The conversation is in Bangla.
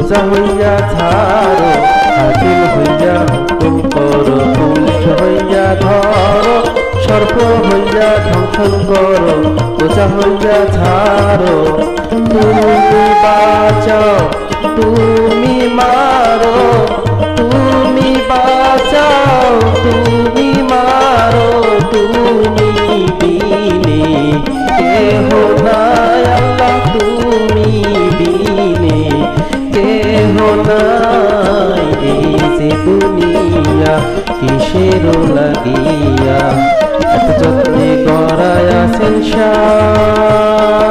সোজা হইয়া ছাড়ো, হাকিম হইয়া হুকুম করো, পুলিশ হইয়া ধরো, সর্প হইয়া ধ্বংসন করো, সোজা হইয়া ছাড়ো। তুমি বাঁচাও, তুমি মারো, তুমি বাঁচাও, তুমি মারো, তুমি বিনে কেহ নাই আল্লাহ, তুমি বিনে কেহ নাই। এই যে দুনিয়া কিসের লাগিয়া এত যত্নে গড়াইয়াছেন শাহ।